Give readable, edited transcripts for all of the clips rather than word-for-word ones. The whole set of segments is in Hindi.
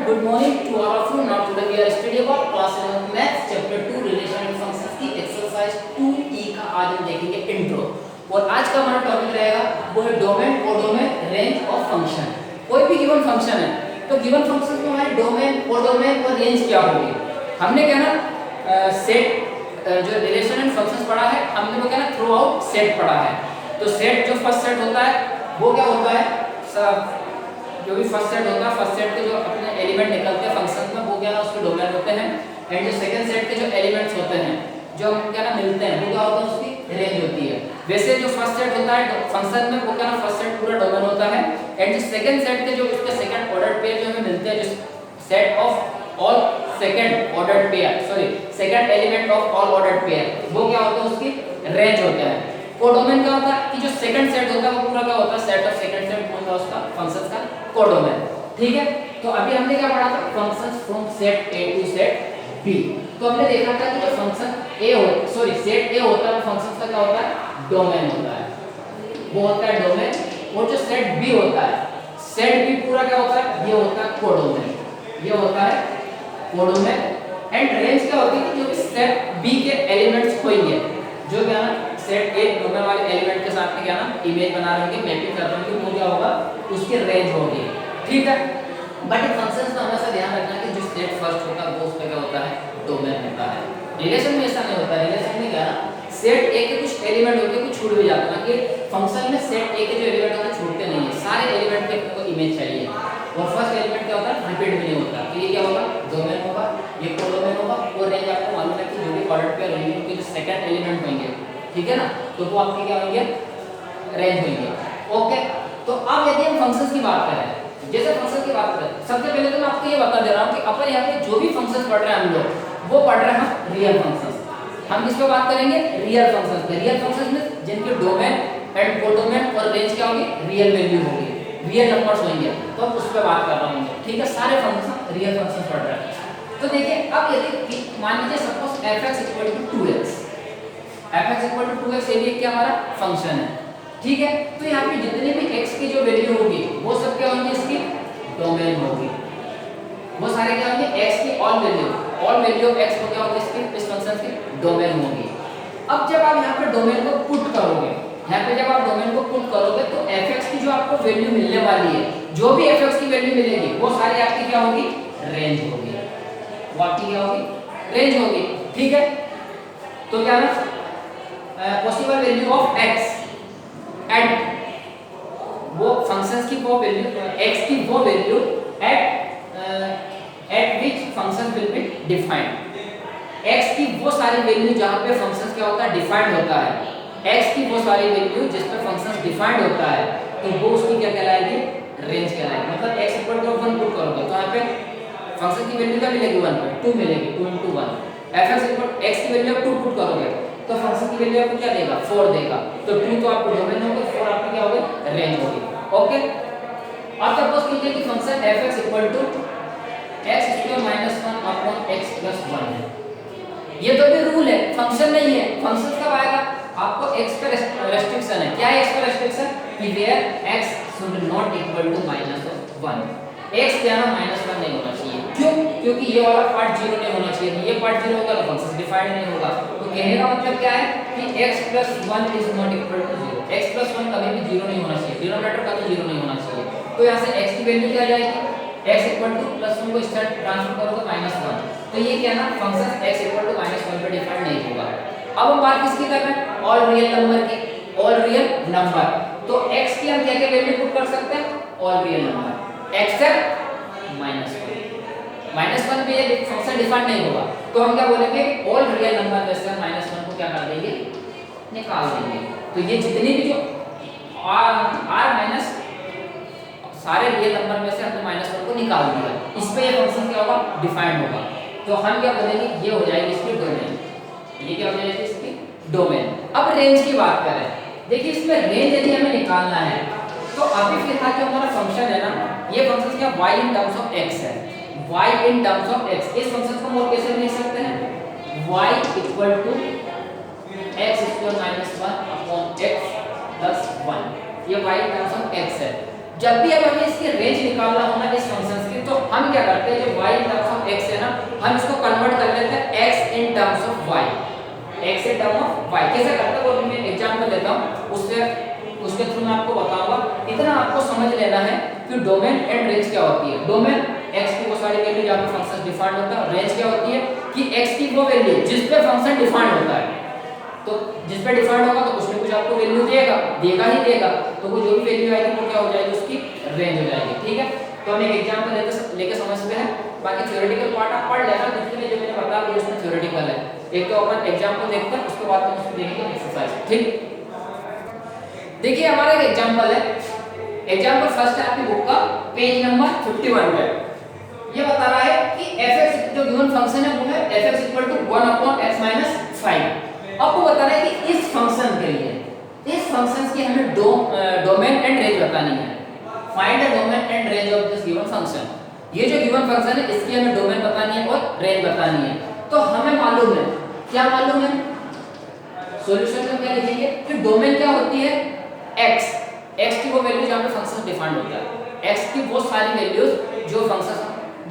good morning to all of you. Now today we are studying about class 11 maths chapter 2 relation and functions की exercise 2E का आज हम देखेंगे इंट्रो। और आज का हमारा टॉपिक रहेगा वो है डोमेन, कोडोमेन, रेंज और फंक्शन। कोई भी गिवन फंक्शन है तो गिवन फंक्शन में हमारे डोमेन, कोडोमेन और रेंज क्या होगी। हमने क्या ना सेट जो रिलेशन एंड फंक्शंस पढ़ा है, हमने वो क्या ना थ्रू आउट सेट पढ़ा है। तो सेट जो फर्स्ट सेट होता है वो क्या होता है, सब जो भी फर्स्ट सेट होता है, फर्स्ट सेट के जो अपने एलिमेंट निकलते हैं फंक्शन में वो क्या ना उसके डोमेन होते हैं। एंड जो सेकंड सेट के जो एलिमेंट्स होते हैं जो हम क्या ना मिलते हैं वो क्या होता है, उसकी रेंज होती है। वैसे जो फर्स्ट सेट होता है फंक्शन में वो क्या ना फर्स्ट सेट पूरा डोमेन होता है। एंड जो सेकंड सेट के जो उसके सेकंड ऑर्डर पेयर जो हमें मिलते हैं, जो set of all second order pair, sorry second element of all order pair, वो क्या होता है, उसकी रेंज होता है। कोडोमेन क्या होता है कि जो सेकंड सेट होता है वो पूरा क्या होता है, सेट ऑफ सेकंड सेट होता है उसका फंक्शंस का कोडोमेन। ठीक है, तो अभी हमने क्या पढ़ा था, functions from set A to set B. तो हमने देखा था कि जो फंक्शन ए हो, सॉरी सेट ए होता है वो फंक्शंस का क्या होता है, डोमेन होता है, वो होता है डोमेन। और जो सेट बी होता है, सेट बी पूरा क्या होता है, ये होता है कोडोमेन, ये होता है कोडोमेन। एंड रेंज क्या होती है कि जो सेट बी के एलिमेंट्स होंगे, जो क्या ना सेट ए डोमेन वाले एलिमेंट के साथ में क्या ना इमेज बना रहे होंगे, मैपिंग कर रहे होंगे, वो क्या होगा, उसकी रेंज होगी। ठीक है, बट फंक्शंस में हमेशा ध्यान रखना कि जो सेट फर्स्ट होता है वो उसका क्या होता है, डोमेन होता है। रिलेशन में ऐसा नहीं होता, रिलेशन में क्या ना सेट ए के कुछ एलिमेंट होते हैं, कुछ छूट भी जाते हैं। कि फंक्शन में सेट ए के जो एलिमेंट होते हैं छूटते नहीं है, सारे एलिमेंट के को इमेज चाहिए। और फर्स्ट एलिमेंट क्या होता है, रिपीट भी नहीं होता, तो ये क्या होगा, डोमेन होगा, ये कोडोमेन होगा। और रेंज आपको मालूम है कि जो भी ऑर्डर पेयर होंगे उनके जो सेकंड एलिमेंट होंगे, ठीक है ना, तो वो आपके क्या होंगे, रेंज होंगे। ओके, तो अब यदि हम फंक्शंस की बात करें, जैसे फंक्शन की बात करें, सबसे पहले तो मैं आपको ये बता दे रहा हूं कि अपन यहाँ पे जो भी फंक्शंस पढ़ रहे हैं हम लोग वो पढ़ रहे हैं हम रियल फंक्शंस। हम किस पे बात करेंगे, रियल फंक्शंस पे। रियल फंक्शंस में जिनके डोमेन एंड कोडोमेन और रेंज क्या होगी, रियल वैल्यू होगी, रियल नंबर्स होंगे, तो हम उस पे बात कर रहा हूं। ठीक है, सारे फंक्शन रियल फंक्शन पढ़ रहे हैं। तो देखिए अब यदि मान लीजिए suppose f(x) = 2x, f(x) = 2x ये भी क्या हमारा फंक्शन है। ठीक है, तो यहाँ पे जितने भी x की जो वैल्यू होगी वो सब क्या होंगी, इसकी डोमेन होगी। वो सारे क्या होंगे, x की ऑल वैल्यू ऑफ x को क्या होगी, इसकी इस फंक्शन की डोमेन होगी। अब जब आप यहाँ पे डोमेन को पुट करोगे, यहाँ पे जब आप डोमेन को पुट करोगे तो f(x) की जो आपको वैल्यू मिलने वाली है, जो भी f(x) की वैल्यू मिलेगी वो सारी आपकी क्या होगी, रेंज होगी, वो आपकी क्या होगी, रेंज होगी। ठीक है, तो क्या है, possible value of x at वो फंक्शंस की वो वैल्यू, x की वो value at which function will be defined. x की वो सारी वैल्यू जहां पे फंक्शंस क्या होता है, डिफाइंड होता है, x की वो सारी वैल्यू जिस पे फंक्शंस डिफाइंड होता है, तो वो उसकी क्या कहलाएगी, रेंज कहलाएगी। मतलब x = 1 पुट करोगे तो यहाँ पे फंक्शन की वैल्यू क्या मिलेगी, 1 पे 2 मिलेगी, 2 × 1। f(x) की वैल्यू 2 पुट करोगे तो फंक्शन की वैल्यू आपको क्या देगा, 4 देगा। तो 2 तो आपको डोमेन होगा, 4 आपकी क्या होगी, रेंज होगी। ओके, अब सपोज कीजिए कि फंक्शन f(x) = x² - 1 x + 1 है। ये तो भी रूल है, फंक्शन नहीं है। फंक्शन कब आएगा, आपको x पर रेस्ट्रिक्शन है। क्या है x पर रेस्ट्रिक्शन, कि where x should not equal to -1, x क्या ना -1 नहीं होना चाहिए। क्यों, क्योंकि ये वाला पार्ट 0 नहीं होना चाहिए। ये पार्ट 0 होगा तो फंक्शन डिफाइंड नहीं होगा। तो कहने का मतलब क्या है कि x + 1 is not equal to 0, x + 1 कभी भी 0 नहीं होना चाहिए, डिनोमिनेटर का तो 0 नहीं होना चाहिए। तो यहाँ से x की वैल्यू क्या आ जाएगी, x = +1 को इस साइड ट्रांसफर करोगे -1, तो ये क्या ना फंक्शन x = -1 पे डिफाइंड नहीं होगा। अब हम बात किसकी कर रहे हैं, ऑल रियल नंबर की, ऑल रियल नंबर। तो x की हम क्या क्या वैल्यू पुट कर सकते हैं, ऑल रियल नंबर एक्सेप्ट -1 पे ये फंक्शन डिफाइंड नहीं होगा। तो हम क्या बोलेंगे, ऑल रियल नंबर में से -1 को क्या कर देंगे, निकाल देंगे। तो ये जितने भी जो r सारे रियल नंबर में से हमने -1 को निकाल दिया, इस पे ये फंक्शन क्या होगा, डिफाइंड होगा। तो हम क्या बोलेंगे, ये हो जाएगी इसकी डोमेन, ये क्या हो जाएगी इसकी डोमेन। अब रेंज की बात करें, देखिए इसमें रेंज यदि हमें निकालना है तो अभी फिलहाल जो हमारा फंक्शन है ना, ये फंक्शन क्या y in terms of x है, y in terms of x। इस फंक्शन को हम और कैसे लिख सकते हैं, y = x² - 1 x + 1, ये y in terms of x है। जब भी अब हमें इसकी रेंज निकालना होगा इस फंक्शन की, तो हम क्या करते हैं, जो y in terms of x है ना, हम इसको कन्वर्ट कर लेते हैं x in terms of y, x in term of y। कैसे करते हैं वो मैं एग्जांपल देता हूं, उसके थ्रू मैं आपको बताऊंगा। इतना आपको समझ लेना है कि डोमेन एंड रेंज क्या होती है। डोमेन x की वो सारी वैल्यू जहां पे फंक्शन डिफाइंड होता है, रेंज क्या होती है कि x की वो वैल्यू जिस पे फंक्शन डिफाइंड होता है। तो जिस पे डिफाइंड होगा तो कुछ ना कुछ आपको वैल्यू देगा ही देगा, तो वो जो भी वैल्यू आएगी वो क्या हो जाएगी, उसकी रेंज हो जाएगी। ठीक है, तो हम एक एग्जांपल लेके समझते हैं, बाकी थ्योरेटिकल पार्ट आप पढ़ लेना, क्योंकि जो मैंने बताया वो इसमें थ्योरेटिकल है। एक तो अपन एग्जांपल देखते हैं, उसके बाद हम उसको देखेंगे एक्सरसाइज। ठीक, देखिए हमारा एक एग्जांपल है। एग्जांपल फर्स्ट है आपकी बुक का पेज नंबर 51 पे। ये बता रहा है कि fx जो गिवन फंक्शन है वो है fx 1/x 5। आपको बता रहा है कि इस फंक्शन के लिए, इस फंक्शन की हमें डोमेन एंड रेंज बतानी है। Find the domain and range of this given function. ये जो गिवन फंक्शन है इसकी हमें डोमेन बतानी है और रेंज बतानी है। तो हमें मालूम है, क्या मालूम है, सॉल्यूशन में क्या लिखेंगे कि डोमेन क्या होती है, x की वो वैल्यू जहां पे फंक्शन डिफाइंड होता है, x की वो सारी वैल्यूज जो फंक्शन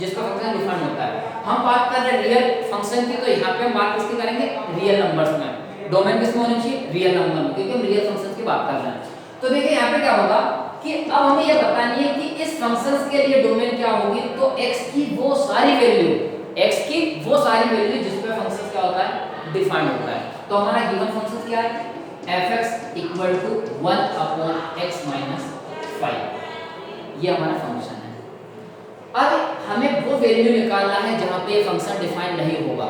जिसका फंक्शन डिफाइंड होता है। हम बात कर रहे हैं रियल फंक्शन की, तो यहाँ पे हम बात किसकी करेंगे, रियल नंबर्स में। डोमेन किसमें होनी चाहिए, रियल नंबर में, क्योंकि हम रियल फंक्शन की बात कर रहे हैं। तो देखिए यहाँ पे क्या होगा कि अब हमें यह बतानी है कि इस फंक्शन के लिए डोमेन क्या होगी, तो x की वो सारी वैल्यू, जिस पे फंक्शन क्या होता है, डिफाइंड होता है। तो हमारा गिवन फंक्शन क्या है, fx 1/x 5। ये हमारा फंक्शन है। अब हमें वो वैल्यू निकालना है जहां पे फंक्शन डिफाइन नहीं होगा,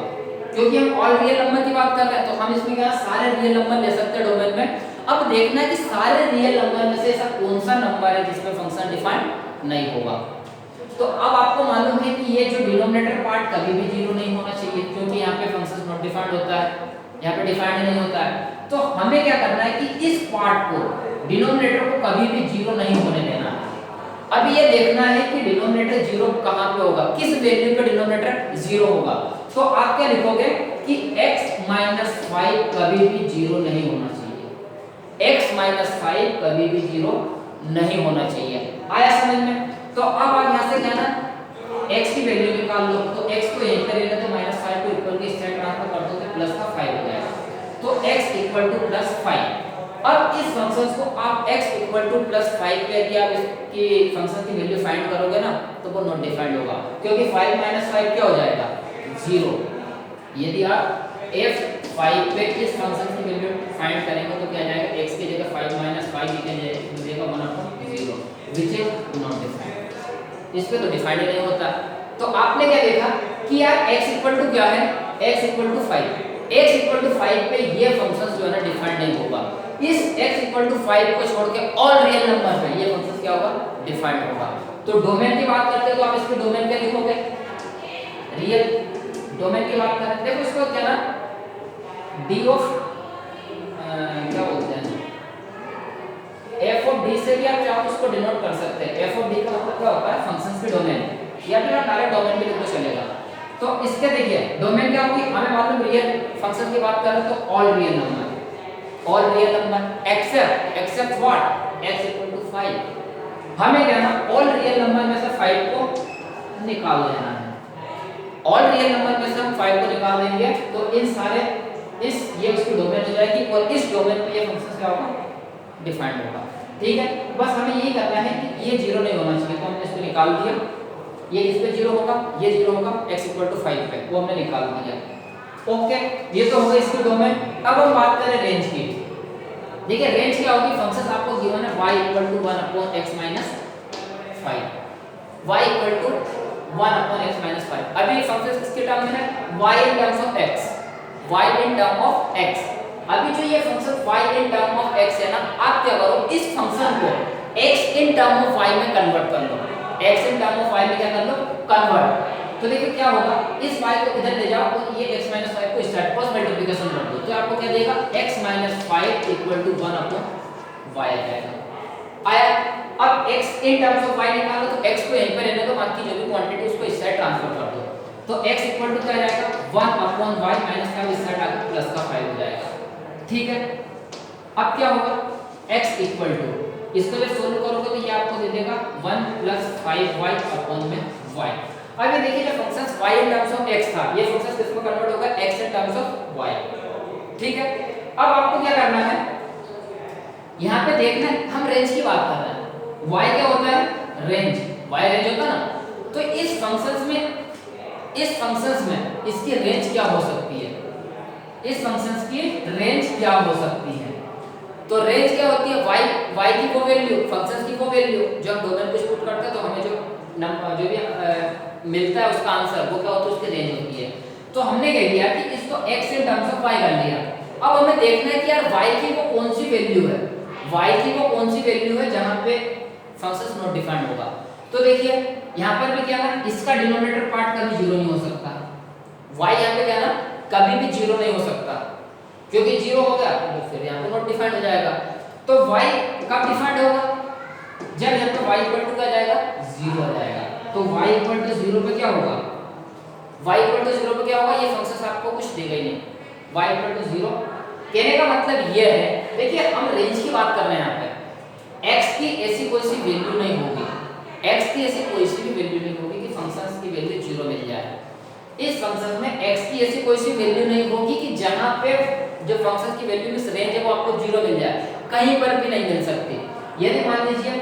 क्योंकि हम ऑल रियल नंबर की बात कर रहे हैं, तो हम इसमें क्या सारे रियल नंबर ले सकते हैं डोमेन में। अब देखना है कि सारे रियल नंबर में से ऐसा कौन सा नंबर है जिसमें फंक्शन डिफाइन नहीं होगा। तो अब आपको मालूम है कि ये जो डिनोमिनेटर पार्ट कभी भी 0 नहीं होना चाहिए, क्योंकि यहाँ पे फंक्शन नॉट डिफाइंड होता है, यहाँ पे डिफाइंड नहीं होता है। तो हमें क्या करना है कि इस पार्ट को, डिनोमिनेटर को कभी भी 0 नहीं होने देना है। अब ये देखना है कि डिनोमिनेटर 0 कहां पे होगा, किस वैल्यू पे डिनोमिनेटर 0 होगा। तो आप क्या लिखोगे कि x 5 कभी भी 0 नहीं होना चाहिए, x 5 कभी भी 0 नहीं होना चाहिए। आया समझ में? तो अब आप यहां से क्या ना x की वैल्यू निकाल लो, तो x को यहीं पे लेना, तो -5 को इक्वल के स्टेट ट्रांसफर कर दो तो प्लस का 5 हो जाएगा। तो x +5। अब इस फंक्शन को आप x +5 पे यदि आप इसकी फंक्शन की वैल्यू फाइंड करोगे ना, तो वो नॉट डिफाइंड होगा, क्योंकि 5 - 5 क्या हो जाएगा, 0। यदि आप f5 पे इस फंक्शन की वैल्यू फाइंड करेंगे तो क्या जाएगा, x की जगह 5 - 5 लिखेंगे 1/0, व्हिच इज नॉट डिफाइंड। इस पे तो डिफाइंड नहीं होता। तो आपने क्या देखा कि यार x क्या है, x 5। x 5 पे ये फंक्शन जो है ना डिफाइंड नहीं होगा। इस x 5 को छोड़ के ऑल रियल नंबर पे ये फंक्शन क्या होगा, डिफाइंड होगा। तो डोमेन की बात करते हैं तो आप इसके डोमेन क्या लिखोगे, रियल। डोमेन की बात करें, देखो इसको क्या ना d ऑफ क्या बोलते हैं, f ऑफ d से भी आप चाहो उसको डिनोट कर सकते हैं। f ऑफ d का मतलब क्या होता है, फंक्शंस के डोमेन, या फिर आप डायरेक्ट डोमेन भी लिख दो चलेगा। तो इसके देखिए डोमेन क्या होगी, हमें मालूम रियल फंक्शन की बात करें तो all real number, all real number except what, x 5। हमें क्या ना ऑल रियल नंबर में से 5 को निकाल लेना है। ऑल रियल नंबर में से हम 5 को निकाल देंगे तो इन सारे ये उसकी डोमेन हो जाएगी, और इस डोमेन में ये फंक्शन क्या होगा, डिफाइंड होगा। ठीक है, बस हमें यही करना है कि ये 0 नहीं होना चाहिए, तो हमने इसको निकाल दिया। ये इस पे 0 होगा, ये 0 होगा, x 5 पे, वो हमने निकाल दिया। ओके, ये तो हो गई इसकी डोमेन। अब हम बात करें रेंज की। देखिए रेंज क्या होगी, फंक्शन आपको गिवन है y 1/x - 5, y 1/x - 5। अभी फंक्शन किसके टर्म में है, y in terms of x, y in term of x। अभी जो ये function y in term of x है ना, आप क्या करो, इस फंक्शन को x in term of y में कन्वर्ट कर लो, x in term of y में क्या कर लो, कन्वर्ट। तो देखिए क्या होगा, इस y को इधर ले जाओ और ये x - 5 को स्टेट क्रॉस मल्टीप्लिकेशन कर दो, तो आपको क्या देगा, x - 5 = 1/y आ जाएगा। आया। अब x in terms of y निकालो, तो x को यहीं पे रहने दो, बाकी जो भी क्वांटिटी उसको इस साइड ट्रांसफर कर दो। तो x क्या आ जाएगा, 1/y माइनस का इस साइड आके प्लस का 5 हो जाएगा। ठीक है, अब क्या होगा, x इसको जब सोल्व करोगे तो ये आपको दे देगा 1 + 5y/1 y। अब ये देखिए जो function y in terms of x था, ये फंक्शन किसमें कन्वर्ट होगा, x in terms of y। ठीक है, अब आपको क्या करना है, यहाँ पे देखना है हम रेंज की बात कर रहे हैं। y क्या होता है, रेंज, y रेंज होता है ना। तो इस फंक्शंस में इसकी रेंज क्या हो सकती है, इस फंक्शंस की रेंज क्या हो सकती है। तो रेंज क्या होती है, y की वो वैल्यू, फंक्शंस की वो वैल्यू जो हम डोमेन पे पुट करते हैं तो हमें जो भी मिलता है उसका आंसर वो क्या होता है, उसकी रेंज होती है। तो हमने क्या किया कि इसको x in terms of y कर लिया। अब हमें देखना है कि यार y की वो कौन सी वैल्यू है, y की वो कौन सी वैल्यू है जहां पे फंक्शंस नॉट डिफाइंड होगा। तो देखिए यहाँ पर भी क्या ना, इसका डिनोमिनेटर पार्ट कभी जीरो नहीं हो सकता, y यहाँ पे क्या ना कभी भी जीरो नहीं हो सकता, क्योंकि जीरो हो गया तो फिर यहाँ पे नॉट डिफाइंड हो जाएगा। तो y कब डिफाइंड होगा, जब यहाँ पे y इक्वल टू क्या जाएगा, जीरो आ जाएगा। तो y इक्वल टू जीरो पे क्या होगा, y इक्वल टू जीरो पे क्या होगा, ये फंक्शन आपको कुछ देगा ही नहीं, y इक्वल टू जीरो। कहने का मतलब ये है, देखिए हम रेंज की बात कर रहे हैं यहाँ पे, x की ऐसी कोई सी वैल्यू नहीं होगी, x की ऐसी कोई सी भी वैल्यू नहीं होगी कि फंक्शंस की वैल्यू जीरो मिल जाए। इस फंक्शन में x की ऐसी कोई सी वैल्यू नहीं होगी कि जहां पे जो फंक्शन की वैल्यू में रेंज है वो आपको जीरो मिल जाए, कहीं पर भी नहीं मिल सकती। यदि मान लीजिए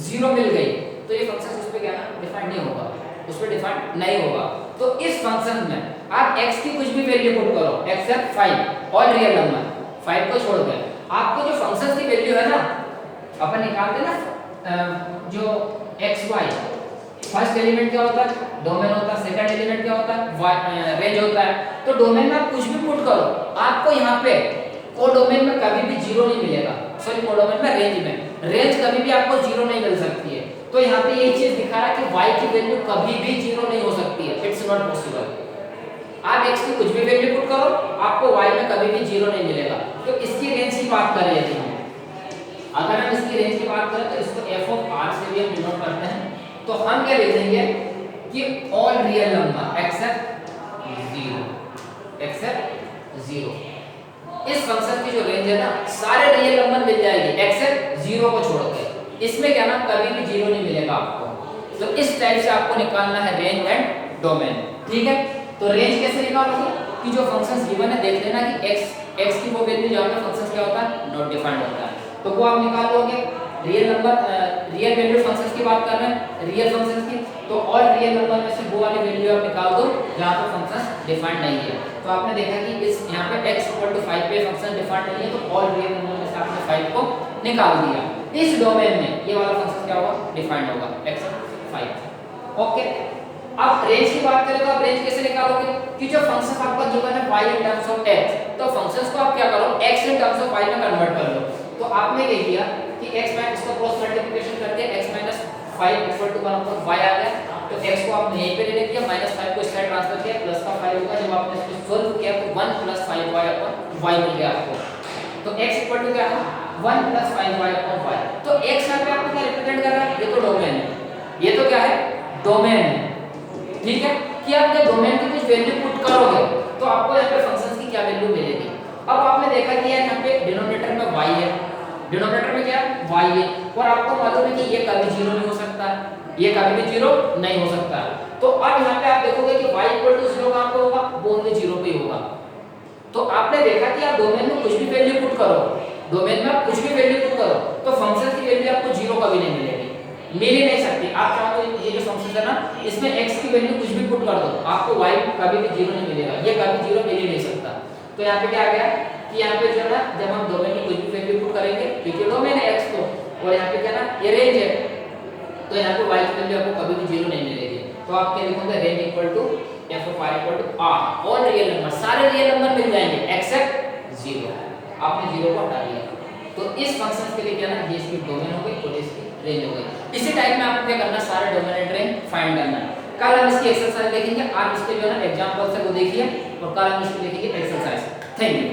जीरो मिल गई तो ये फंक्शन उस पे क्या ना डिफाइंड नहीं होगा, उस पे डिफाइंड नहीं होगा। तो इस फंक्शन में आप x की कुछ भी वैल्यू पुट करो, एक्सेप्ट 5 ऑल रियल नंबर, 5 को छोड़ के आपको जो फंक्शन की वैल्यू है ना, अपन निकालते ना जो xy, फर्स्ट एलिमेंट क्या होता है, डोमेन होता है, सेकंड एलिमेंट क्या होता है, रेंज होता है। तो डोमेन में आप कुछ भी पुट करो, आपको यहाँ पे को डोमेन में कभी भी जीरो नहीं मिलेगा, सॉरी को डोमेन में रेंज कभी भी आपको जीरो नहीं मिल सकती है। तो यहाँ पे ये चीज दिखा रहा है कि y की वैल्यू कभी भी जीरो नहीं हो सकती है, इट्स नॉट पॉसिबल। आप x की कुछ भी वैल्यू पुट करो, आपको y में कभी भी जीरो नहीं मिलेगा। तो इसकी रेंज की बात कर रहे थे हम, अगर हम इसकी रेंज की बात करें तो इसको f ऑफ r से भी हम डिनोट करते हैं। तो हम क्या लिख देंगे कि all real number except zero. इस फंक्शन की जो रेंज है ना, सारे रियल नंबर मिल जाएंगे एक्सेप्ट जीरो को छोड़ के, इसमें क्या ना कभी भी जीरो नहीं मिलेगा आपको। तो इस टाइप से आपको निकालना है रेंज एंड डोमेन। ठीक है, तो रेंज कैसे निकालोगे कि जो फंक्शंस गिवन है देख लेना कि x की वो वैल्यू जहां पे फंक्शंस क्या होता है, नॉट डिफाइंड होता है, तो वो आप निकाल लोगे। रियल वैल्यू फंक्शंस की बात कर रहे हैं, रियल फंक्शंस की, तो ऑल रियल नंबर में से वो वाली वैल्यू आप निकाल दो जहां पे फंक्शंस डिफाइंड नहीं है। तो आपने देखा कि इस यहाँ पे x 5 पे फंक्शन डिफाइंड नहीं है, तो ऑल रियल नंबर में से आपने 5 को निकाल दिया। इस डोमेन में ये वाला फंक्शन क्या होगा, डिफाइंड होगा एक्सेप्ट 5। ओके, अब रेंज की बात करें तो आप रेंज कैसे निकालोगे कि जो फंक्शन आपका गिवन है y in terms of x, तो फंक्शंस को आप क्या करो, x in terms of y में कन्वर्ट कर लो। तो आपने क्या किया कि x माइनस इसका क्रॉस मल्टीप्लिकेशन करके x 5 = 1/y आ गया। तो x को आपने यहीं पे ले लिया, -5 को इस साइड ट्रांसफर किया, प्लस का 5 होगा। जब आपने इसको सॉल्व किया तो 1 + 5y/y मिल गया आपको। तो x = क्या है, 1 + 5y/y। तो x यहाँ पे आपको क्या रिप्रेजेंट कर रहा है, ये तो डोमेन है, ये तो क्या है, डोमेन है। ठीक है, कि आप जब डोमेन की कुछ वैल्यू पुट करोगे तो आपको यहाँ पे फंक्शंस की क्या वैल्यू मिलेगी। अब आपने देखा कि यार यहाँ पे डिनोमिनेटर में y है, डिनोमिनेटर में क्या y है, और आपको मालूम है कि ये कभी जीरो नहीं हो सकता, ये कभी भी जीरो नहीं हो सकता। तो अब यहाँ पे आप देखोगे कि y = 0 कहाँ पे होगा, वो ओनली 0 पे ही होगा। तो आपने देखा कि आप डोमेन में कुछ भी वैल्यू पुट करो, डोमेन में आप कुछ भी वैल्यू पुट करो तो फंक्शन की वैल्यू आपको 0 कभी नहीं मिलेगी, मिल ही नहीं सकती। आप चाहो तो ये जो फंक्शन है ना, इसमें x की वैल्यू कुछ भी पुट कर दो, आपको y कभी भी 0 नहीं मिलेगा, ये कभी 0 मिल ही नहीं सकता। तो यहाँ पे क्या आ गया कि यहाँ पे जो है ना, जब हम डोमेन में कुछ भी वैल्यू पुट करेंगे, क्योंकि डोमेन है x को, और यहाँ पे क्या ना ये रेंज है, तो यहाँ पे y की वैल्यू आपको कभी भी 0 नहीं मिलेगी। तो आप क्या लिखोगे, range = f of r = r, all real number, सारे रियल नंबर मिल जाएंगे एक्सेप्ट 0। आपने 0 को हटा दिया, तो इस फंक्शन के लिए क्या ना, ये इसकी डोमेन हो गई और इसकी रेंज हो गई। इसी टाइप में आपको क्या करना, सारे डोमेन एंड रेंज फाइंड करना है। कल हम इसकी एक्सरसाइज देखेंगे, आप इसके जो है ना एग्जांपल से वो देखिए, और कल हम इसको देखेंगे एक्सरसाइज। Thank you.